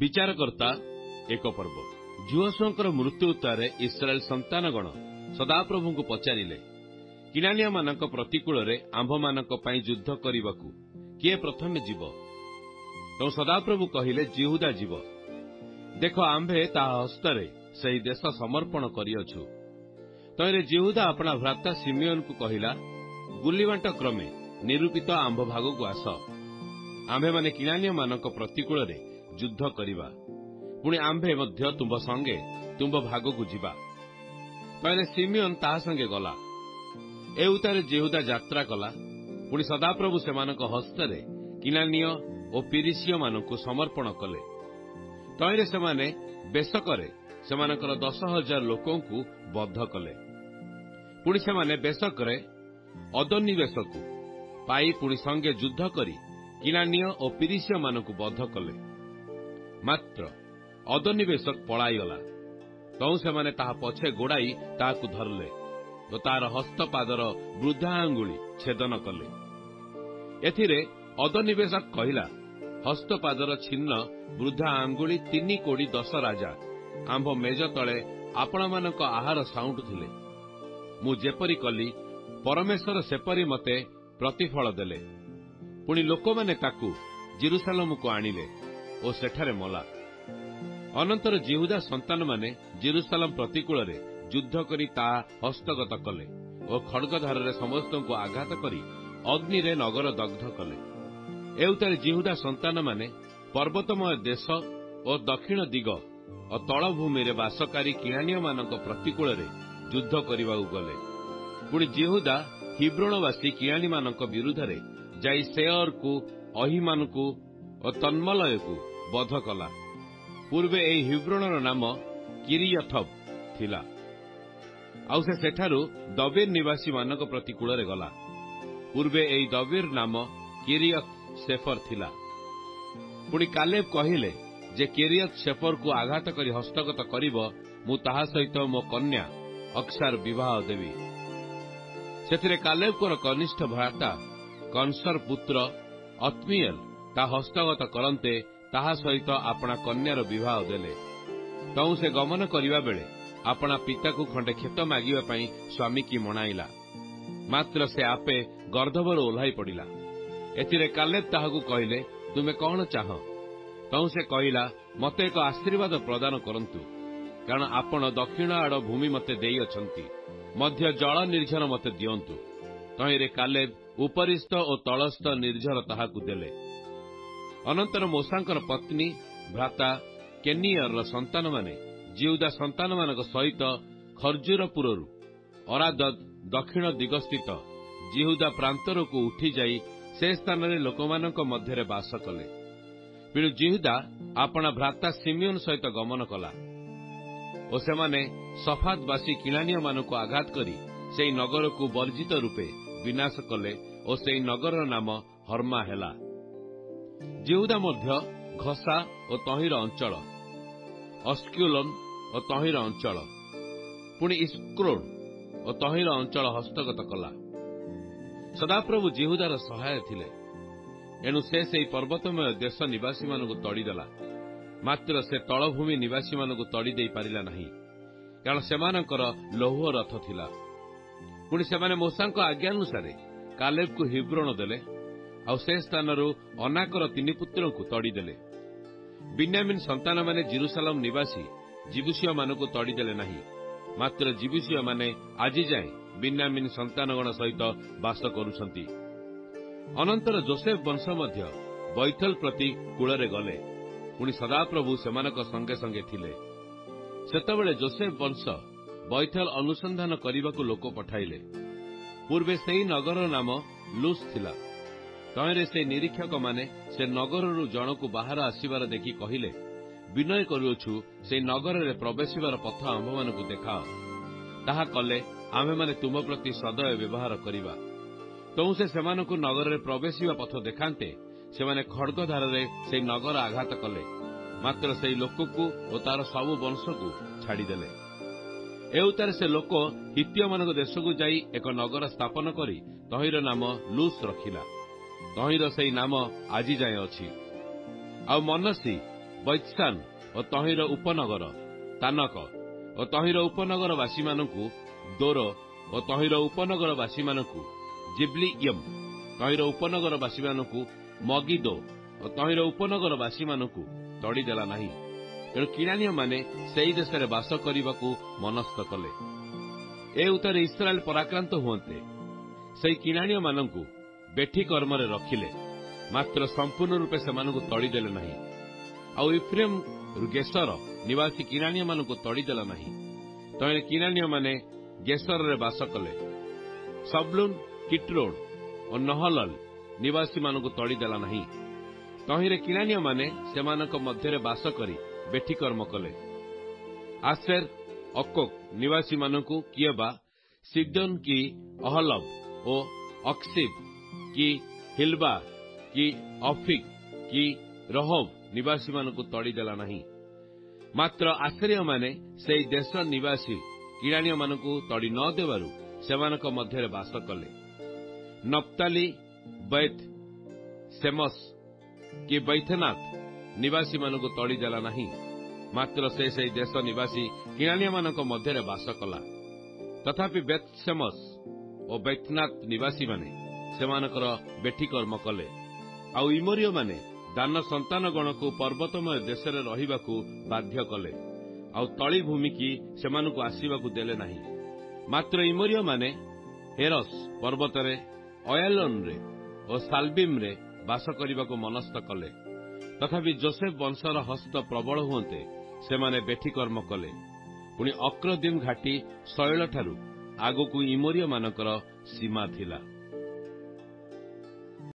विचारकर्ता एक पर्व जुहसुଙ୍କର मृत्यु उत्तर इस्राएल संतानगण सदाप्रभु को पचारिले किनानिया मानक प्रतिकूल आंभमानक युद्ध करने को किए प्रथमे जीव तो सदाप्रभु कहिले जिहुदा जीव देख आंभे ता हस्तरे सही देश समर्पण करियछु तैरे जिहुदा अपना भ्राता सिमियोन को कहिला गुलीबांट क्रमे निरूपित आंभ भाग को आस आंभे माने किनानिया मानक प्रतिकूल युद्ध करिबा पुणी आंभे मध्य तुंब संगे तुंब भाग को जीवा तैले सिमियोन ता संगे गला ए उतारे जिहुदा यात्रा कला पुणी सदाप्रभु सेमानक हस्तरे किनानिय और पिरिसिय मानक समर्पण कले तैरे सेमाने बेसकरे सेमानकर 10,000 लोकों को बद्ध कले पुणी सेमाने बेसकरे अदनिवेशकु पाई पुणी संगे युद्ध करी किनानिय और पिरिसिय मानक बद्ध कले मात्र अदनिवेशक पलाईगला तौ सेमाने ताहा पछे गोड़ाई ताहाकु धरले तो तार हस्तपादर वृद्धा आंगुली छेदन कले एथिरे अदनिवेशक कहिला हस्तपादर छिन्न वृद्धा आंगुली 3 कोड़ी 10 राजा आंभ मेज तले आपण मानक आहार साउंटुथिले मु जेपरी कली परमेश्वर सेपरी मते प्रतिफल देले पुणी लोकमाने ताकू जेरुसालेम को आनिले और सेठारे मला अनंतर जिहुदा संतान माने जेरुसालेम प्रतिकूल युद्ध करी ता हस्तगत कले और खड्गधार समस्त को आघात करी अग्नि रे नगर दग्ध कले एउतारे जिहुदा संतान माने पर्वतमय देश और दक्षिण दिग और तलभूमि रे बासकारी किनानिय मानक प्रतिकूल युद्ध करने गले पुणी जिहुदा हिब्रोनवासी किनानी मानक विरुद्ध रे जाई सेयर को अहिमान को और तन्मलय को बध कला पूर्वे ए हिब्रोनर नाम किरियथब थिला आउ से सेठारु दबीर निवासी मानक प्रतिकूल गला पूर्वे ए दबीर नाम किरियत सेफर थिला पुणी कालेब कहिले जे किरियत सेफर को आघात करी हस्तगत करिब मु ताहा सहित मो कन्या अक्सार विवाह देवी सेथिरे कालेब कोर कनिष्ठ भ्राता कंसर पुत्र अत्मिएल ता हस्तगत करन्ते ताहा सहित अपना कन्यार विवाह देले तौ से गमन करिबा बेले अपना पिता को खंडे खेत मागिबा पई स्वामी की मनाइला मात्र से आपे गर्दभर ओल्हाई पड़िला एथिरे कालेब ताहाकु कहिले तुमे कौन चाह तौ से कहिला मते एक आशीर्वाद प्रदान करंतु कारण आपण दक्षिण आड़ भूमि मते देई अछंती मध्य जल निर्झर मते दियंतु तहिरे कालेब उपरिस्थ और तलस्थ निर्झर ताहाकु देले अनंतर मोसांकर पत्नी भ्राता केनियर संतान माने जिहुदा संतान मानक सहित खर्जूरपुरु अरादद दक्षिण दिगस्थित जिहुदा प्रांतर को उठी जाई से स्थान रे लोकमानक मध्यरे बास कले पिणु जिहुदा अपना भ्राता सिमियोन सहित गमन कला और सेमाने सफातवासी किनानिय मानक आघात करी सेई नगर को वर्जित रूपे विनाश कले और सेई नगर नाम हर्मा हेला जिहुदा मध्य घसा और तहिर अंचल अस्क्युलोन और तहिर अंचल पुणी इस्क्रोड और तहिर अंचल हस्तगत कला सदाप्रभु जिहुदार सहाय थिले एणु से पर्वतमय देश निवासी मानक तड़ीदेला मात्र से तलभूमि निवासी मानक तड़ी दे पारिला नहीं कारण सेमानकर लौह रथ थिला पुणी सेमाने मोसांक आज्ञानुसारे कालेब को हिब्रोन देले आउ से स्थानरू अनाकर 3 पुत्र को तड़ीदेले बिन्यामिन संतान माने जेरुसालेम निवासी जिबुसिया मानक तड़ीदेले नहीं मात्र जिबुसिया माने आज जाए बिन्यामिन संतानगण सहित बास करुछंती अनंतर जोसेफ वंश मध्य बैथल प्रति कूଳରେ गले पुणी सदाप्रभु सेमानक संगे संगे थिले सेतबेले जोसेफ वंश बैथल अनुसंधान करने लोक पठाइले पूर्वे सेई नगर नाम लूस थिला तहिरे से निरीक्षक माने से नगररू जनकु बाहर आसिबार देखि कहिले विनय करूछु से नगर रे प्रवेशिबार पथ आम्भमानकु देखाओ ताहा कले आम्भे माने तुम प्रति सदय व्यवहार करिबा तौ से सेमानकु नगर रे प्रवेशिबा पथ देखान्ते सेमाने खड्गधार रे से नगर आघात कले मात्र से लोककु और तार सबु वंशकु छाड़ी देले एउतारे से लोक हित्य मानक देशकु जाई एक नगर स्थापन करी तहिर नाम लूस रखिला तहिर सेई नाम आजी जाए अछि आ मनसी ବୈତ୍ସାନ ଓ ତହିଁର ଉପନଗର, ତାନକ ଓ ତହିଁର ଉପନଗରବାସୀମାନଙ୍କୁ, ଦୋର ଓ ତହିଁର ଉପନଗରବାସୀମାନଙ୍କୁ, ଜିବ୍ଲିୟମ୍ ତହିଁର ଉପନଗରବାସୀମାନଙ୍କୁ, ମଗିଦୋ ଓ ତହିଁର ଉପନଗରବାସୀମାନଙ୍କୁ ତଡ଼ିଦେଲା ନାହିଁ। ତେଣୁ କିଣାନୀୟମାନେ ସେହି ଦେଶରେ ବାସ କରିବାକୁ ମନସ୍ଥ କଲେ। ଏ ଉତ୍ତରେ ଇସ୍ରାଏଲ ପରାକ୍ରାନ୍ତ ହୁଅନ୍ତେ ସେହି କିଣାନୀୟମାନଙ୍କୁ ବେଠି କର୍ମରେ ରଖିଲେ, ମାତ୍ର ସମ୍ପୂର୍ଣ୍ଣ ରୂପେ ସେମାନଙ୍କୁ ତଡ଼ିଦେଲେ ନାହିଁ। ଆଉ ଇଫ୍ରେମ୍ ଗେସର ନିବାସୀ କିଣାନୀୟମାନଙ୍କୁ ତଡ଼ିଦେଲା ନାହିଁ। ତହିଁରେ କିଣାନୀୟମାନେ ଗେସରରେ ବାସ କଲେ। ସବ୍ଲୁନ୍, କିଟ୍ରୋଡ୍ ଓ ନହଲଲ୍ ନିବାସୀମାନଙ୍କୁ ତଡ଼ିଦେଲା ନାହିଁ। ତହିଁରେ କିଣାନୀୟମାନେ ସେମାନଙ୍କ ମଧ୍ୟରେ ବାସ କରି ବେଠିକର୍ମ କଲେ। ଆସେର, ଅକୋକ୍ ନିବାସୀମାନଙ୍କୁ କିଏ ବା ସିଡୋନ୍ କି ଅହଲବ୍ ଓ ଅକ୍ସିବ୍ କି ହିଲ୍ବା କି ଅଫିକ୍ କି ରହୋବ୍ ନିବାସୀମାନଙ୍କୁ ତଡ଼ିଦେଲା ନାହିଁ। ମାତ୍ର ଆସେରୀୟମାନେ ସେହି ଦେଶ ନିବାସୀ କିଣାନୀୟମାନଙ୍କୁ ତଡ଼ି ନ ଦେବାରୁ ସେମାନଙ୍କ ମଧ୍ୟରେ ବାସ କଲେ। ନପ୍ତାଲି, ବୈତ୍ ସେମସ୍ କି ବୈଥନାଥ୍ ନିବାସୀମାନଙ୍କୁ ତଡ଼ିଦେଲା ନାହିଁ। ମାତ୍ର ସେ ସେହି ଦେଶ ନିବାସୀ କିଣାନୀୟମାନଙ୍କ ମଧ୍ୟରେ ବାସ କଲା। ତଥାପି ବେତ୍ ସେମସ୍ ଓ ବୈଥନାଥ୍ ନିବାସୀମାନେ ସେମାନଙ୍କର ବେଠିକର୍ମ କଲେ। ଆଉ ଇମୋରୀୟମାନେ ଦାନ ସନ୍ତାନଗଣକୁ ପର୍ବତମୟ ଦେଶରେ ରହିବାକୁ ବାଧ୍ୟ କଲେ, ଆଉ ତଳି ଭୂମିକି ସେମାନଙ୍କୁ ଆସିବାକୁ ଦେଲେ ନାହିଁ। ମାତ୍ର ଇମୋରୀୟମାନେ ହେରସ୍ ପର୍ବତରେ, ଅୟାଲୋନରେ ଓ ସାଲ୍ବିମ୍ରେ ବାସ କରିବାକୁ ମନସ୍ଥ କଲେ। ତଥାପି ଯୋସେଫ ବଂଶର ହସ୍ତ ପ୍ରବଳ ହୁଅନ୍ତେ ସେମାନେ ବେଠିକର୍ମ କଲେ। ପୁଣି ଅକ୍ରଦିମ୍ ଘାଟି ଶୈଳଠାରୁ ଆଗକୁ ଇମୋରୀୟମାନଙ୍କର ସୀମା ଥିଲା।